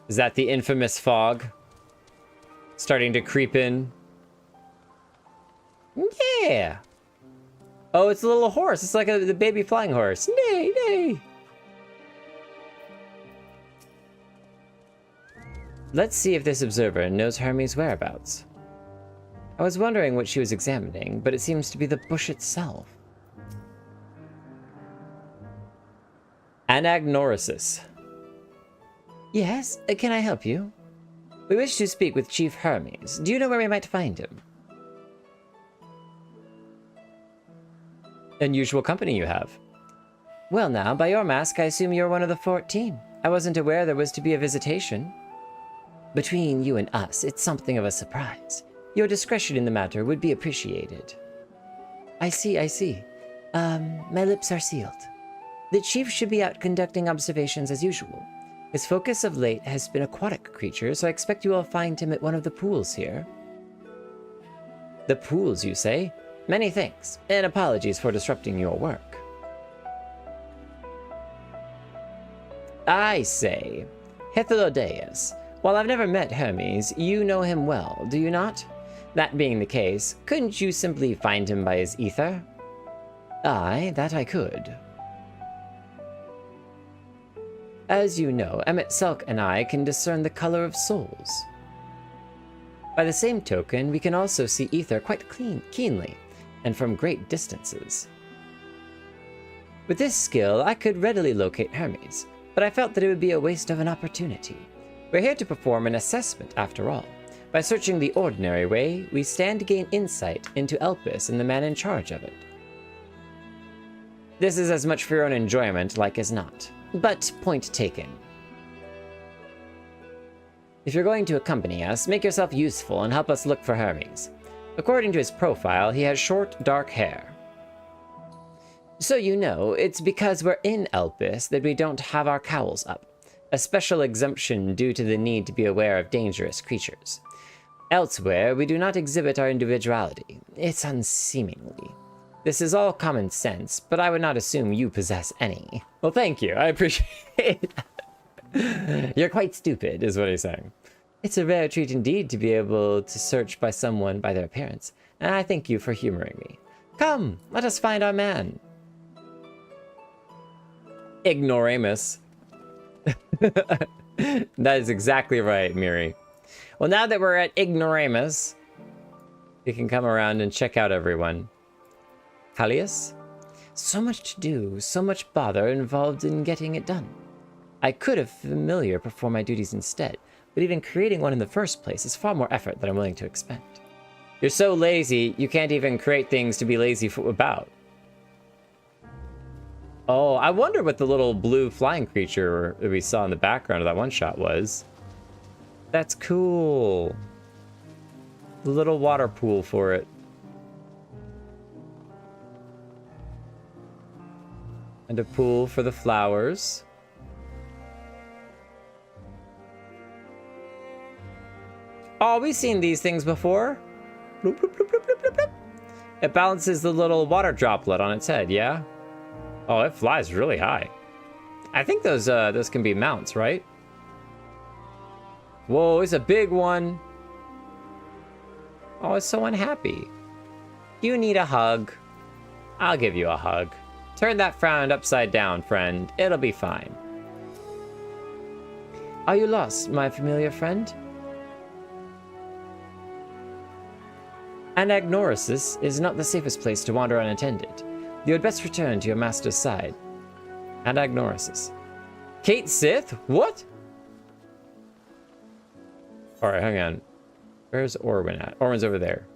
Is that the infamous fog? Starting to creep in? Yeah! Oh, it's a little horse. It's like the baby flying horse. Nay, nay! Let's see if this observer knows Hermes' whereabouts. I was wondering what she was examining, but it seems to be the bush itself. Anagnorisis. Yes, can I help you? We wish to speak with Chief Hermes. Do you know where we might find him? Unusual company you have. Well now, by your mask, I assume you're one of the 14. I wasn't aware there was to be a visitation. Between you and us, it's something of a surprise. Your discretion in the matter would be appreciated. I see, I see. My lips are sealed. The chief should be out conducting observations as usual. His focus of late has been aquatic creatures, so I expect you will find him at one of the pools here. The pools, you say? Many thanks, and apologies for disrupting your work. I say, Hydaelyn. While I've never met Hermes, you know him well, do you not? That being the case, couldn't you simply find him by his ether? Aye, that I could. As you know, Emmett Selk and I can discern the color of souls. By the same token, we can also see ether quite keenly, and from great distances. With this skill, I could readily locate Hermes, but I felt that it would be a waste of an opportunity. We're here to perform an assessment, after all. By searching the ordinary way, we stand to gain insight into Elpis and the man in charge of it. This is as much for your own enjoyment, like as not. But point taken. If you're going to accompany us, make yourself useful and help us look for Hermes. According to his profile, he has short, dark hair. So you know, it's because we're in Elpis that we don't have our cowls up. A special exemption due to the need to be aware of dangerous creatures. Elsewhere, we do not exhibit our individuality. It's unseemly. This is all common sense, but I would not assume you possess any. Well, thank you. I appreciate it. You're quite stupid, is what he's saying. It's a rare treat indeed to be able to search by someone by their appearance, and I thank you for humoring me. Come, let us find our man. Ignoramus. That is exactly right, Miri. Well, now that we're at Ignoramus, we can come around and check out everyone. Callius? So much to do, so much bother involved in getting it done. I could have familiar perform my duties instead, but even creating one in the first place is far more effort than I'm willing to expend. You're so lazy, you can't even create things to be lazy about. Oh, I wonder what the little blue flying creature that we saw in the background of that one shot was. That's cool. The little water pool for it. And a pool for the flowers. Oh, we've seen these things before. Bloop, bloop, bloop, bloop, bloop, bloop, bloop. It balances the little water droplet on its head, yeah? Oh, it flies really high. I think those can be mounts, right? Whoa, it's a big one. Oh, it's so unhappy. You need a hug. I'll give you a hug. Turn that frown upside down, friend. It'll be fine. Are you lost, my familiar friend? Anagnorisis is not the safest place to wander unattended. You had best return to your master's side. Anagnorisis. Kate Sith? What? Alright, hang on. Where's Orwin at? Orwin's over there.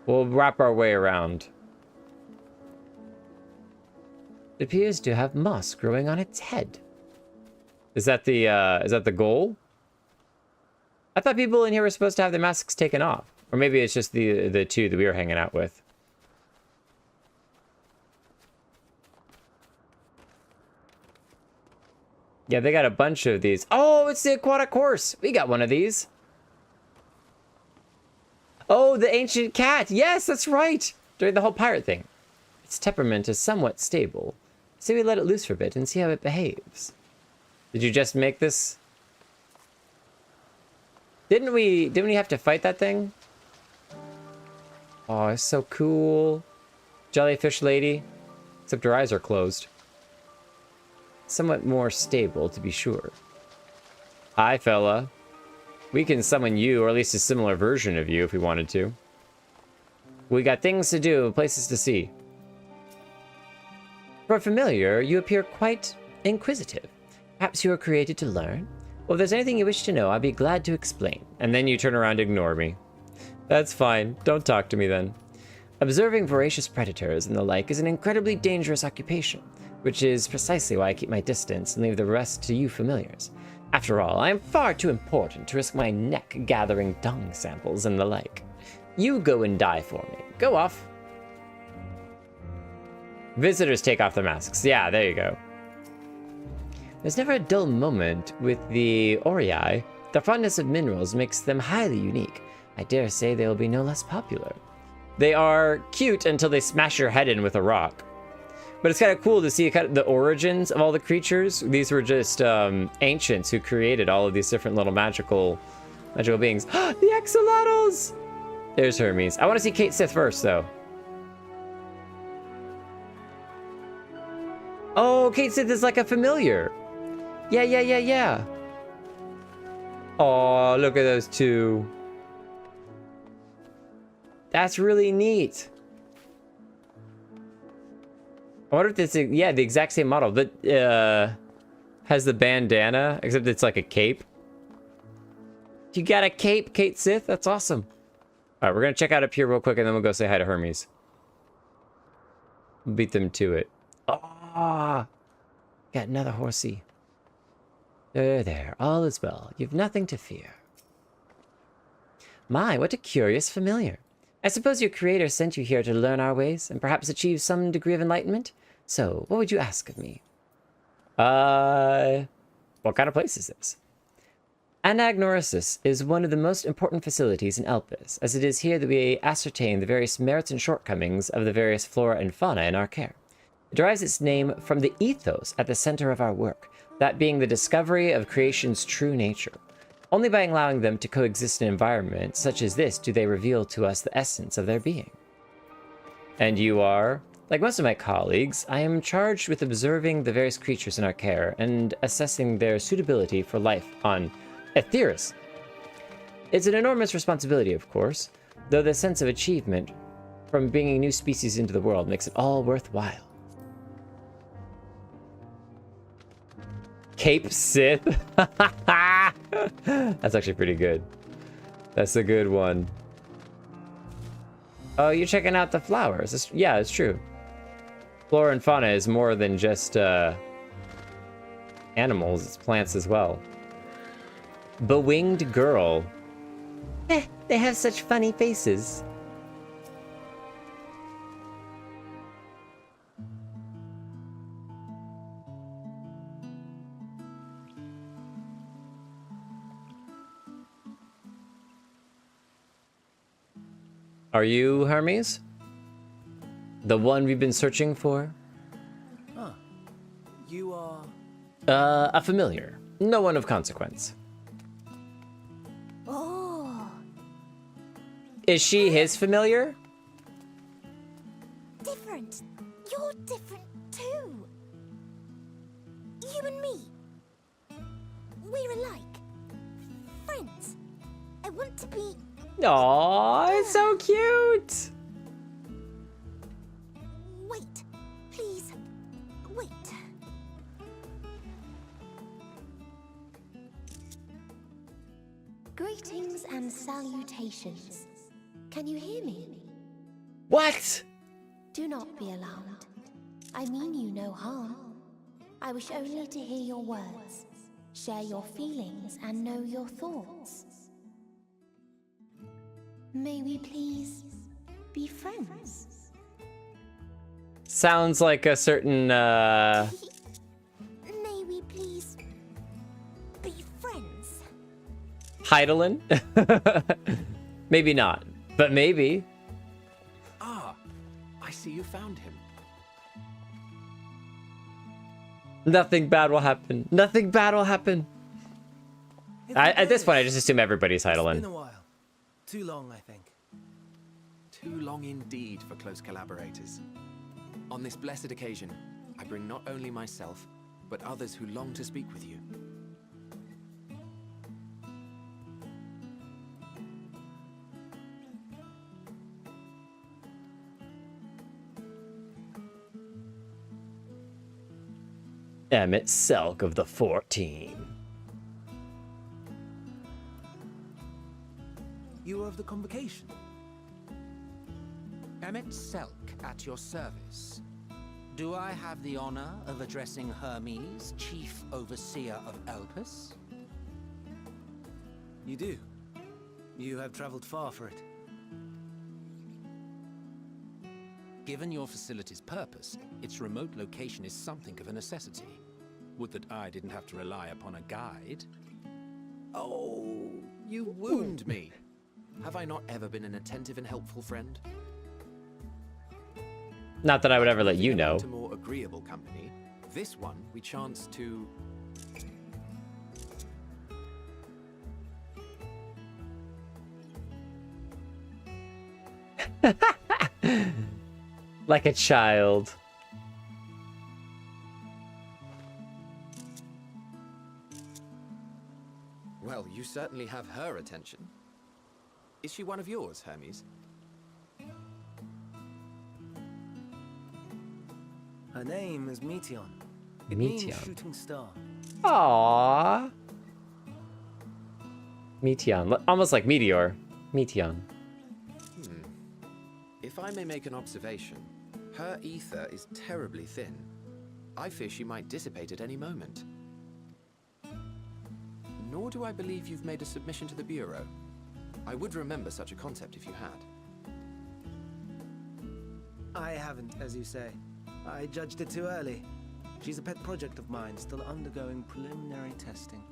We'll wrap our way around. It appears to have moss growing on its head. Is that the goal? I thought people in here were supposed to have their masks taken off. Or maybe it's just the two that we were hanging out with. Yeah, they got a bunch of these. Oh, it's the aquatic horse. We got one of these. Oh, the ancient cat. Yes, that's right. During the whole pirate thing. Its temperament is somewhat stable. So we let it loose for a bit and see how it behaves. Did you just make this? Didn't we have to fight that thing? Oh, it's so cool. Jellyfish lady. Except her eyes are closed. Somewhat more stable, to be sure. Hi, fella. We can summon you, or at least a similar version of you, if we wanted to. We got things to do, places to see. For a familiar, you appear quite inquisitive. Perhaps you were created to learn? Well, if there's anything you wish to know, I'd be glad to explain. And then you turn around to ignore me. That's fine. Don't talk to me then. Observing voracious predators and the like is an incredibly dangerous occupation, which is precisely why I keep my distance and leave the rest to you familiars. After all, I am far too important to risk my neck gathering dung samples and the like. You go and die for me. Go off. Visitors take off their masks. Yeah, there you go. There's never a dull moment with the Orei. Their fondness of minerals makes them highly unique. I dare say they will be no less popular. They are cute until they smash your head in with a rock. But it's kind of cool to see kind of the origins of all the creatures. These were just ancients who created all of these different little magical beings. The axolotls! There's Hermes. I want to see Cait Sith first, though. Oh, Cait Sith is like a familiar. Yeah. Oh, look at those two. That's really neat. I wonder if it's, yeah, the exact same model, but has the bandana, except it's like a cape. You got a cape, Cait Sith? That's awesome. All right, we're going to check out up here real quick, and then we'll go say hi to Hermes. Beat them to it. Ah, got another horsey. There, all is well. You've nothing to fear. My, what a curious familiar. I suppose your creator sent you here to learn our ways and perhaps achieve some degree of enlightenment? So, what would you ask of me? What kind of place is this? Anagnorisis is one of the most important facilities in Elpis, as it is here that we ascertain the various merits and shortcomings of the various flora and fauna in our care. It derives its name from the ethos at the center of our work, that being the discovery of creation's true nature. Only by allowing them to coexist in environments such as this do they reveal to us the essence of their being. And you are? Like most of my colleagues, I am charged with observing the various creatures in our care and assessing their suitability for life on Etheris. It's an enormous responsibility, of course, though the sense of achievement from bringing new species into the world makes it all worthwhile. Cait Sith. That's actually pretty good. That's a good one. Oh, you're checking out the flowers. Yeah, it's true. Flora and fauna is more than just animals. It's plants as well. Bewinged girl. They have such funny faces. Are you Hermes? The one we've been searching for? Huh. You are... A familiar. No one of consequence. Oh. Is she his familiar? Different. You're different too. You and me. We're alike. Friends. I want to be... Aww, it's so cute! Wait. Please. Wait. Greetings and salutations. Can you hear me? What? Do not be alarmed. I mean you no harm. I wish only to hear your words, share your feelings, and know your thoughts. May we please be friends? Sounds like a certain, May we please be friends? Hydaelyn? Maybe not, but maybe. Ah, I see you found him. Nothing bad will happen. Nothing bad will happen. At this point, I just assume everybody's It's Hydaelyn. been a while. Too long, I think. Too long indeed for close collaborators. On this blessed occasion, I bring not only myself, but others who long to speak with you. Emmett Selk of the 14. You are of the convocation. Emmett Selk at your service. Do I have the honor of addressing Hermes, Chief Overseer of Elpis? You do. You have traveled far for it. Given your facility's purpose, its remote location is something of a necessity. Would that I didn't have to rely upon a guide. Oh, you wound me. Have I not ever been an attentive and helpful friend? Not that I would ever let you know. To more agreeable company, this one we chance to... Like a child. Well, you certainly have her attention. Is she one of yours, Hermes? Her name is Meteion. It means Meteion. shooting star. Aww. Meteion. Almost like meteor. Meteion. If I may make an observation, her ether is terribly thin. I fear she might dissipate at any moment. Nor do I believe you've made a submission to the Bureau. I would remember such a concept if you had. I haven't, as you say. I judged it too early. She's a pet project of mine, still undergoing preliminary testing.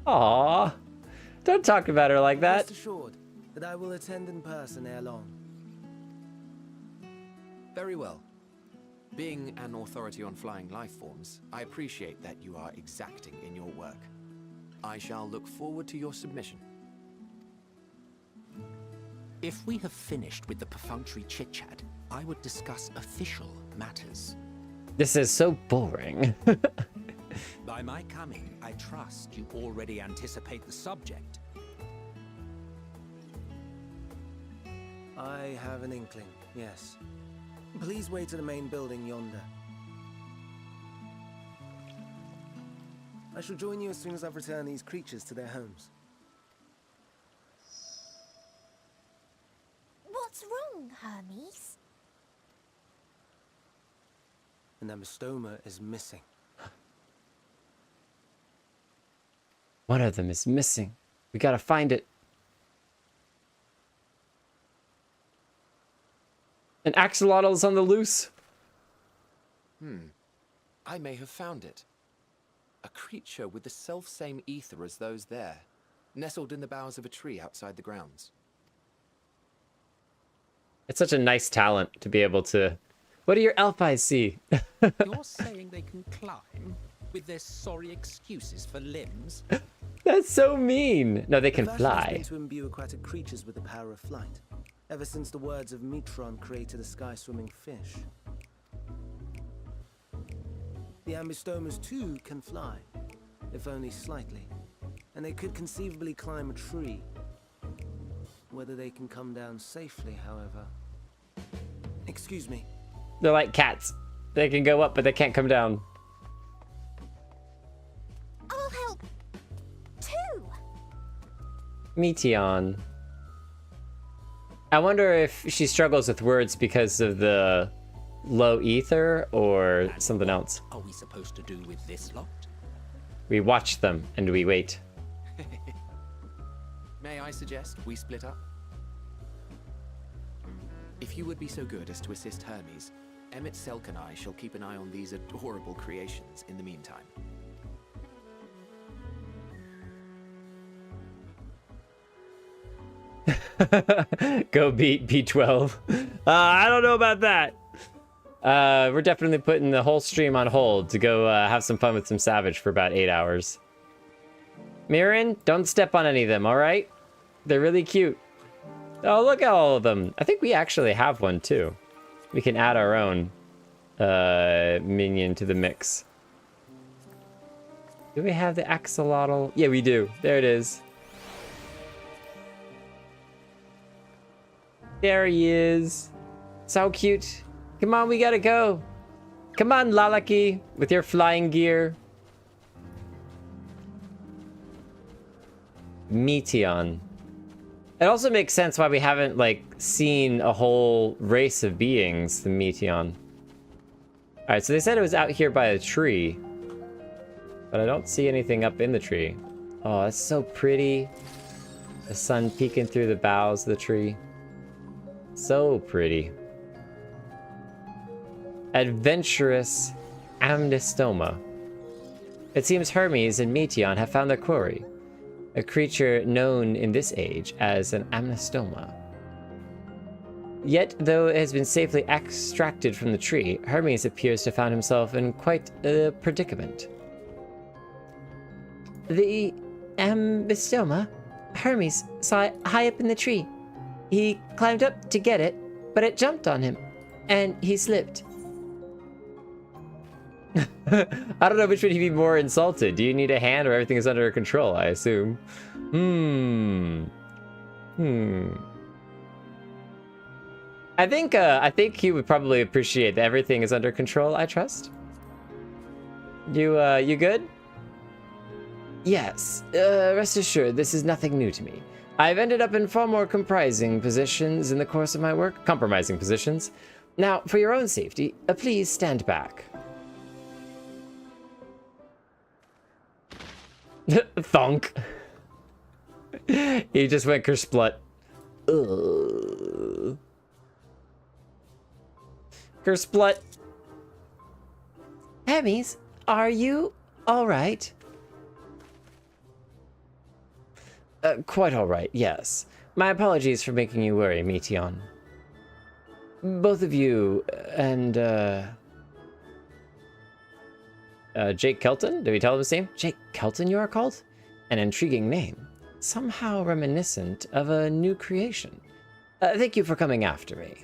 Aww. Don't talk about her like that. Rest assured that I will attend in person ere long. Very well. Being an authority on flying life forms, I appreciate that you are exacting in your work. I shall look forward to your submission. If we have finished with the perfunctory chit-chat, I would discuss official matters. This is so boring. By my coming, I trust you already anticipate the subject. I have an inkling, yes. Please wait in the main building yonder. I shall join you as soon as I've returned these creatures to their homes. What's wrong, Hermes? And the mastoma is missing. One of them is missing. We gotta find it. An axolotl is on the loose. I may have found it. A creature with the self-same ether as those there, nestled in the boughs of a tree outside the grounds. It's such a nice talent to be able to... What do your Elpis see? You're saying they can climb with their sorry excuses for limbs? That's so mean. No, they can The fashion has fly. been to imbue aquatic creatures with the power of flight, ever since the words of Meteion created a sky-swimming fish. The ambistomas too can fly, if only slightly, and they could conceivably climb a tree. Whether they can come down safely, however. Excuse me. They're like cats. They can go up, but they can't come down. I'll help too. Meteion. I wonder if she struggles with words because of the low ether or And something what else. are we supposed to do with this lot? We watch them and we wait. May I suggest we split up? If you would be so good as to assist Hermes, Emmett Selk and I shall keep an eye on these adorable creations in the meantime. Go beat B12. I don't know about that. We're definitely putting the whole stream on hold to go have some fun with some Savage for about 8 hours. Mirren, don't step on any of them, alright? They're really cute. Oh, look at all of them. I think we actually have one, too. We can add our own minion to the mix. Do we have the axolotl? Yeah, we do. There it is. There he is. So cute. Come on, we gotta go. Come on, Lalaki, with your flying gear. Meteion. It also makes sense why we haven't, like, seen a whole race of beings, the Meteion. Alright, so they said it was out here by a tree. But I don't see anything up in the tree. Oh, that's so pretty. The sun peeking through the boughs of the tree. So pretty. Adventurous Amnistoma. It seems Hermes and Meteion have found their quarry. A creature known in this age as an Amnistoma. Yet, though it has been safely extracted from the tree, Hermes appears to have found himself in quite a predicament. The Amnistoma? Hermes saw it high up in the tree. He climbed up to get it, but it jumped on him, and he slipped. I don't know which would he be more insulted. Do you need a hand or everything is under control, I assume? I think he would probably appreciate that everything is under control, I trust. You good? Yes. Rest assured, this is nothing new to me. I've ended up in far more compromising positions in the course of my work. Compromising positions. Now, for your own safety, please stand back. Thunk. He just went kersplut. Kersplut. Hermes, are you all right? Quite all right, yes. My apologies for making you worry, Meteion. Both of you and, Jake Kelton? Did we tell him his name? Jake Kelton, you are called? An intriguing name. Somehow reminiscent of a new creation. Thank you for coming after me.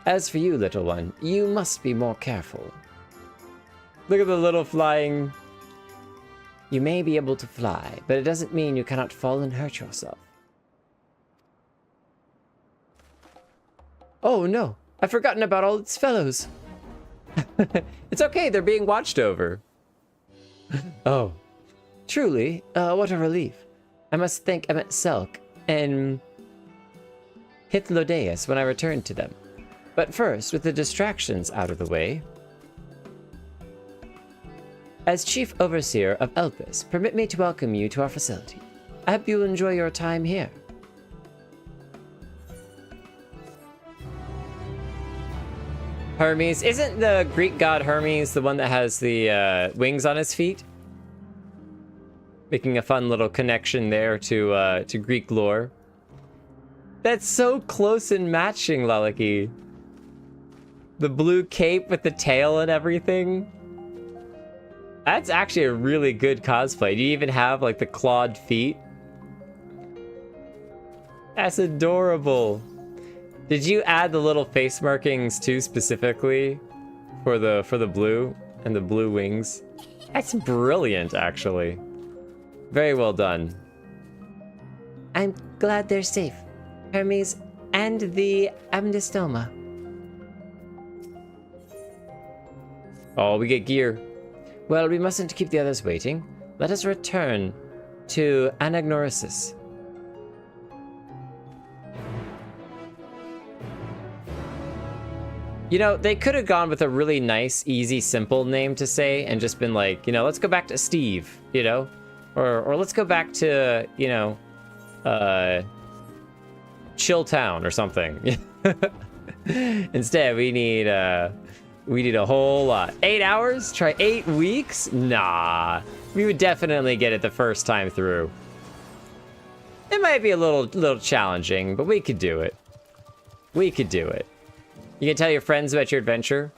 As for you, little one, you must be more careful. Look at the little flying... You may be able to fly, but it doesn't mean you cannot fall and hurt yourself. Oh no, I've forgotten about all its fellows. It's okay, they're being watched over. Oh, truly, what a relief. I must thank Emmet Selk and Hydaelyn when I return to them. But first, with the distractions out of the way, as Chief Overseer of Elpis, permit me to welcome you to our facility. I hope you enjoy your time here. Hermes. Isn't the Greek god Hermes the one that has the wings on his feet? Making a fun little connection there to Greek lore. That's so close and matching, Lalaki. The blue cape with the tail and everything. That's actually a really good cosplay. Do you even have like the clawed feet? That's adorable. Did you add the little face markings too specifically for the blue and the blue wings? That's brilliant, actually. Very well done. I'm glad they're safe, Hermes and the Amnistoma. Oh, we get gear. Well, we mustn't keep the others waiting. Let us return to Anagnorisis. You know, they could have gone with a really nice, easy, simple name to say and just been like, you know, let's go back to Steve, you know? Or let's go back to, you know, Chill Town or something. Instead, we need a whole lot. 8 hours? Try 8 weeks? Nah. We would definitely get it the first time through. It might be a little challenging, but we could do it. We could do it. You can tell your friends about your adventure.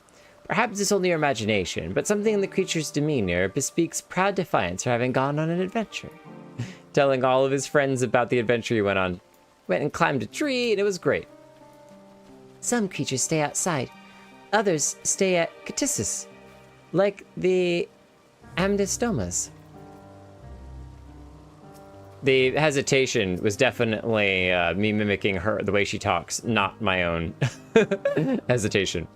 Perhaps it's only your imagination, but something in the creature's demeanor bespeaks proud defiance for having gone on an adventure. Telling all of his friends about the adventure he went on. Went and climbed a tree, and it was great. Some creatures stay outside. Others stay at Catissus, like the Amdistomas. The hesitation was definitely me mimicking her, the way she talks, not my own hesitation.